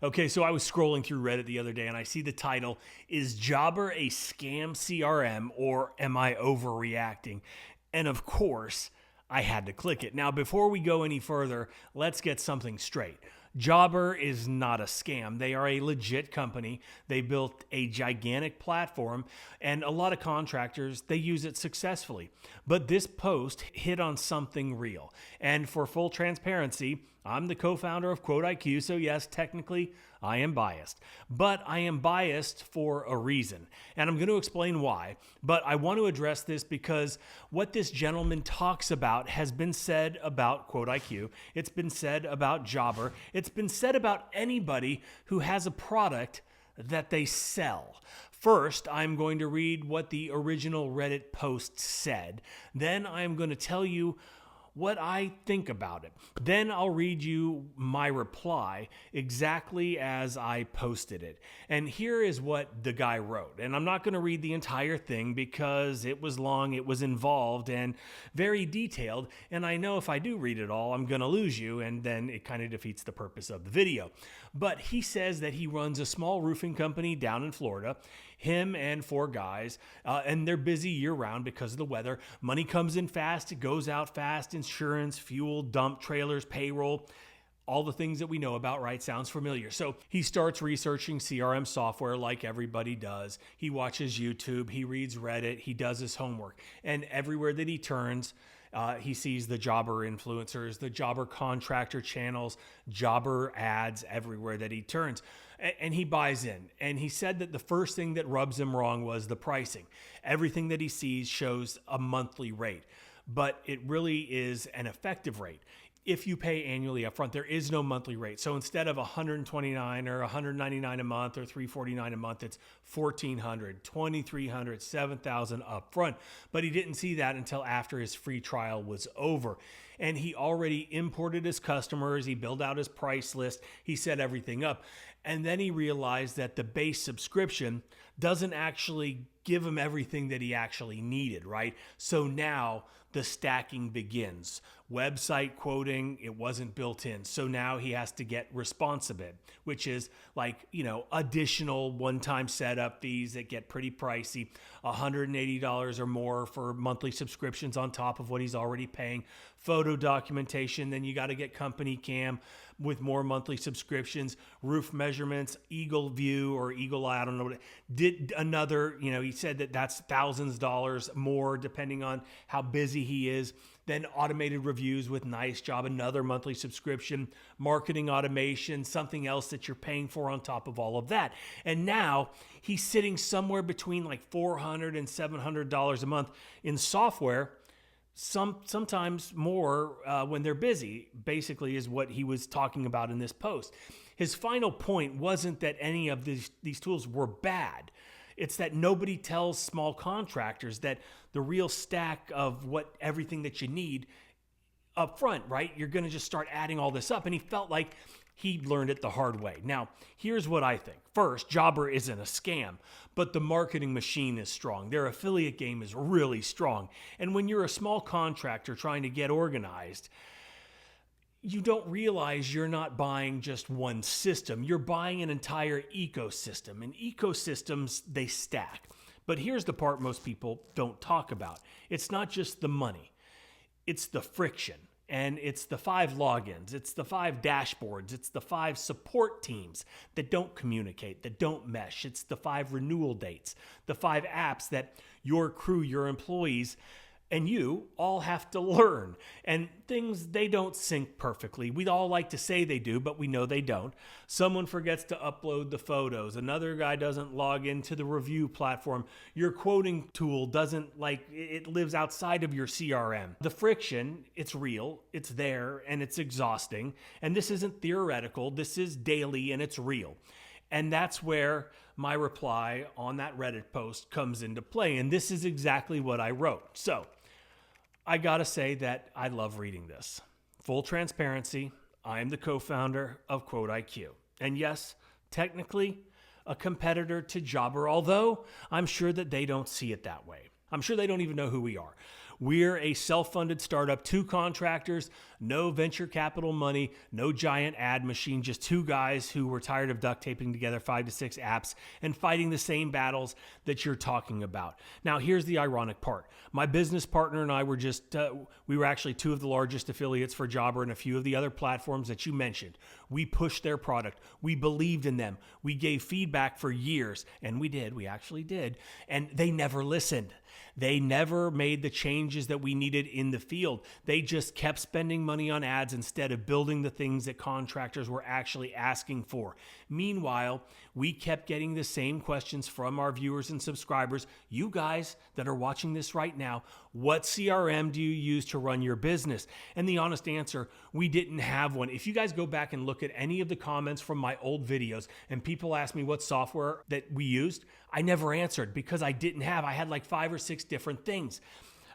Okay, so I was scrolling through Reddit the other day and I see the title, "Is Jobber a Scam CRM or Am I Overreacting?" And of course, I had to click it. Now, before we go any further, let's get something straight. Jobber is not a scam. They are a legit company. They built a gigantic platform, and a lot of contractors, they use it successfully. But this post hit on something real. And for full transparency, I'm the co-founder of QuoteIQ, so yes, technically, I am biased. But I am biased for a reason, and I'm going to explain why. But I want to address this because what this gentleman talks about has been said about QuoteIQ. It's been said about Jobber. It's been said about anybody who has a product that they sell. First, I'm going to read what the original Reddit post said. Then I'm going to tell you what I think about it. Then I'll read you my reply exactly as I posted it. And here is what the guy wrote. And I'm not going to read the entire thing because it was long, it was involved, and very detailed. And I know if I do read it all, I'm going to lose you, and then it kind of defeats the purpose of the video. But he says that he runs a small roofing company down in Florida, him and 4 guys, and they're busy year-round because of the weather. Money comes in fast, it goes out fast. Insurance, fuel, dump trailers, payroll, all the things that we know about, right? Sounds familiar. So he starts researching CRM software like everybody does. He watches YouTube, he reads Reddit, he does his homework. And everywhere that he turns, he sees the Jobber influencers, the Jobber contractor channels, Jobber ads everywhere that he turns. And he buys in. And he said that the first thing that rubs him wrong was the pricing. Everything that he sees shows a monthly rate, but it really is an effective rate. If you pay annually upfront, there is no monthly rate. So instead of $129 or $199 a month or $349 a month, it's $1,400, $2,300, $7,000 upfront. But he didn't see that until after his free trial was over. And he already imported his customers. He built out his price list. He set everything up. And then he realized that the base subscription doesn't actually give him everything that he actually needed, right? So now the stacking begins. Website quoting, it wasn't built in. So now he has to get Responsibid, which is like, additional one-time setup fees that get pretty pricey, $180 or more for monthly subscriptions on top of what he's already paying. Photo documentation, then you got to get Company Cam with more monthly subscriptions, roof measurements, Eagle View or Eagle Eye, I don't know what it did. Another, he said that that's thousands of dollars more depending on how busy he is. Then automated reviews with Nice Job, another monthly subscription, marketing automation, something else that you're paying for on top of all of that. And now he's sitting somewhere between like $400 and $700 a month in software, sometimes more when they're busy, basically is what he was talking about in this post. His final point wasn't that any of these tools were bad. It's that nobody tells small contractors that the real stack of everything that you need up front, right? You're going to just start adding all this up. And he felt like he learned it the hard way. Now, here's what I think. First, Jobber isn't a scam, but the marketing machine is strong. Their affiliate game is really strong. And when you're a small contractor trying to get organized, you don't realize you're not buying just one system. You're buying an entire ecosystem. And ecosystems, they stack. But here's the part most people don't talk about. It's not just the money. It's the friction. And it's the 5 logins. It's the 5 dashboards. It's the 5 support teams that don't communicate, that don't mesh. It's the 5 renewal dates, the 5 apps that your crew, your employees, and you all have to learn. And things, they don't sync perfectly. We all like to say they do, but we know they don't. Someone forgets to upload the photos. Another guy doesn't log into the review platform. Your quoting tool doesn't, it lives outside of your CRM. The friction, it's real, it's there, and it's exhausting. And this isn't theoretical. This is daily, and it's real. And that's where my reply on that Reddit post comes into play. And this is exactly what I wrote. So I gotta say that I love reading this. Full transparency, I am the co-founder of QuoteIQ. And yes, technically a competitor to Jobber, although I'm sure that they don't see it that way. I'm sure they don't even know who we are. We're a self-funded startup, 2 contractors, no venture capital money, no giant ad machine, just 2 guys who were tired of duct taping together 5 to 6 apps and fighting the same battles that you're talking about. Now, here's the ironic part. My business partner and I were we were actually 2 of the largest affiliates for Jobber and a few of the other platforms that you mentioned. We pushed their product. We believed in them. We gave feedback for years, and we actually did, and they never listened. They never made the changes that we needed in the field. They just kept spending money on ads instead of building the things that contractors were actually asking for. Meanwhile, we kept getting the same questions from our viewers and subscribers. You guys that are watching this right now, what CRM do you use to run your business? And the honest answer, we didn't have one. If you guys go back and look at any of the comments from my old videos and people ask me what software that we used, I never answered because I didn't have. I had like 5 or 6 different things.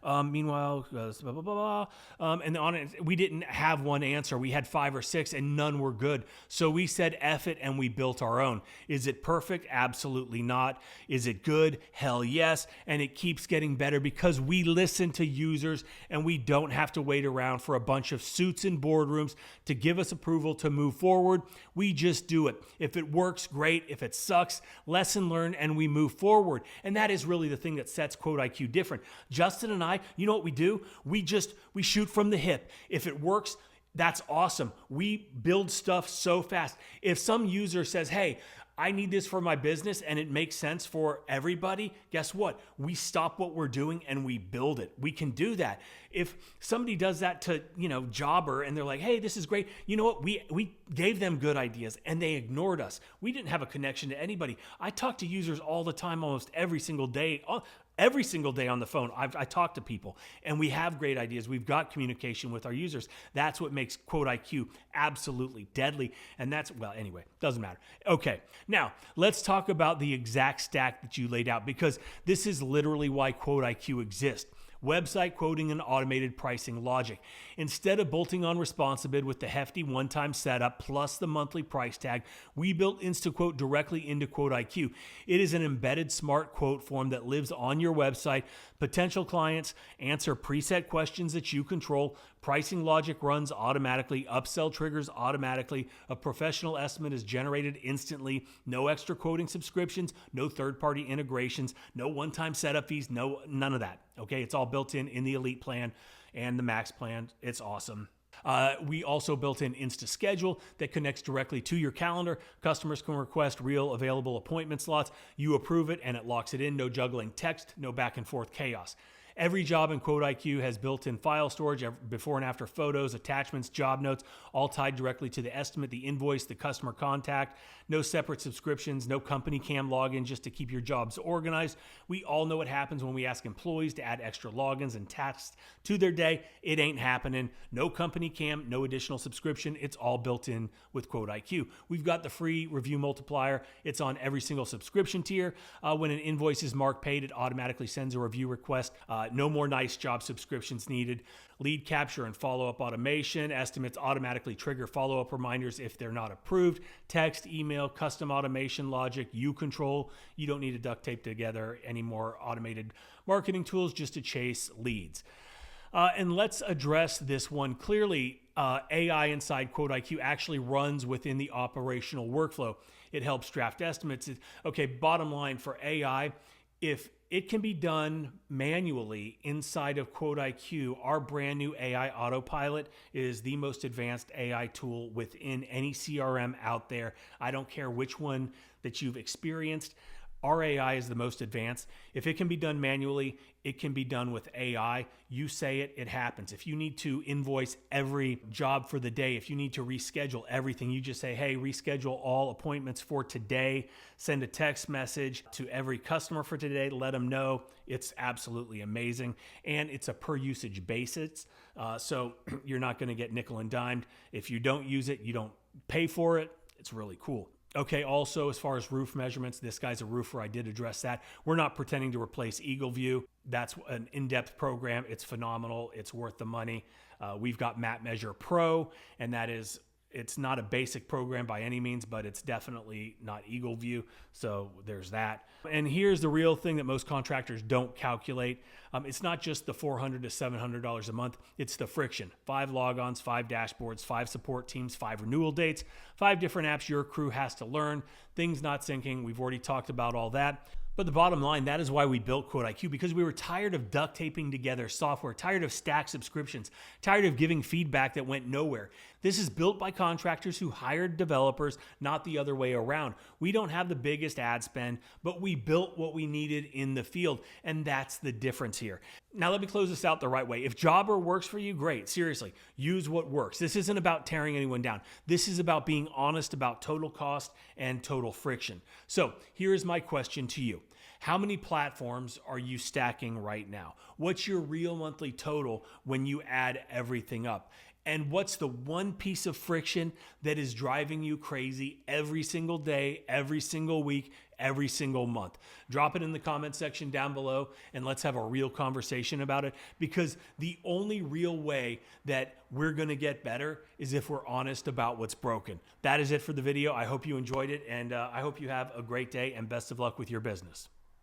Meanwhile, blah, blah, blah, and on it, we didn't have one answer. We had 5 or 6 and none were good. So we said, F it, and we built our own. Is it perfect? Absolutely not. Is it good? Hell yes. And it keeps getting better because we listen to users and we don't have to wait around for a bunch of suits in boardrooms to give us approval to move forward. We just do it. If it works, great. If it sucks, lesson learned, and we move forward. And that is really the thing that sets QuoteIQ different. Justin and I, you know what we do? We shoot from the hip. If it works, that's awesome. We build stuff so fast. If some user says, hey, I need this for my business and it makes sense for everybody, guess what? We stop what we're doing and we build it. We can do that. If somebody does that to, Jobber and they're like, hey, this is great. You know what? We gave them good ideas and they ignored us. We didn't have a connection to anybody. I talk to users all the time, almost every single day. Every single day on the phone, I talk to people and we have great ideas. We've got communication with our users. That's what makes QuoteIQ absolutely deadly. And anyway, doesn't matter. Okay, now let's talk about the exact stack that you laid out because this is literally why QuoteIQ exists. Website quoting and automated pricing logic. Instead of bolting on Responsibid with the hefty one-time setup plus the monthly price tag, we built InstaQuote directly into QuoteIQ. It is an embedded smart quote form that lives on your website. Potential clients answer preset questions that you control. Pricing logic runs automatically. Upsell triggers automatically. A professional estimate is generated instantly. No extra quoting subscriptions. No third-party integrations. No one-time setup fees. None of that. Okay, it's all built in the Elite plan and the Max plan. It's awesome. We also built in InstaSchedule that connects directly to your calendar. Customers can request real available appointment slots. You approve it and it locks it in. No juggling text, no back and forth chaos. Every job in QuoteIQ has built-in file storage, before and after photos, attachments, job notes, all tied directly to the estimate, the invoice, the customer contact. No separate subscriptions, no company cam login just to keep your jobs organized. We all know what happens when we ask employees to add extra logins and tasks to their day. It ain't happening. No company cam, no additional subscription. It's all built in with QuoteIQ. We've got the free review multiplier. It's on every single subscription tier. When an invoice is marked paid, it automatically sends a review request. No more nice job subscriptions needed. Lead capture and follow-up automation. Estimates automatically trigger follow-up reminders if they're not approved. Text, email, custom automation logic, you control. You don't need to duct tape together any more automated marketing tools just to chase leads. And let's address this one clearly. AI inside QuoteIQ actually runs within the operational workflow. It helps draft estimates. Okay, bottom line for AI, if it can be done manually inside of QuoteIQ, our brand new AI Autopilot is the most advanced AI tool within any CRM out there. I don't care which one that you've experienced. Our AI is the most advanced. If it can be done manually, it can be done with AI. You say it, it happens. If you need to invoice every job for the day, if you need to reschedule everything, you just say, hey, reschedule all appointments for today. Send a text message to every customer for today. Let them know. It's absolutely amazing. And it's a per usage basis. So you're not going to get nickel and dimed. If you don't use it, you don't pay for it. It's really cool. Okay, also, as far as roof measurements, this guy's a roofer. I did address that. We're not pretending to replace EagleView. That's an in-depth program. It's phenomenal. It's worth the money. We've got MapMeasure Pro, and that is It's not a basic program by any means, but it's definitely not Eagle View. So there's that. And here's the real thing that most contractors don't calculate. It's not just the $400 to $700 a month. It's the friction. 5 logons, 5 dashboards, 5 support teams, 5 renewal dates, 5 different apps your crew has to learn, things not syncing. We've already talked about all that. But the bottom line, that is why we built QuoteIQ, because we were tired of duct taping together software, tired of stacked subscriptions, tired of giving feedback that went nowhere. This is built by contractors who hired developers, not the other way around. We don't have the biggest ad spend, but we built what we needed in the field, and that's the difference here. Now let me close this out the right way. If Jobber works for you, great. Seriously, use what works. This isn't about tearing anyone down. This is about being honest about total cost and total friction. So here's my question to you. How many platforms are you stacking right now? What's your real monthly total when you add everything up? And what's the one piece of friction that is driving you crazy every single day, every single week, every single month? Drop it in the comment section down below and let's have a real conversation about it, because the only real way that we're going to get better is if we're honest about what's broken. That is it for the video. I hope you enjoyed it, and I hope you have a great day and best of luck with your business.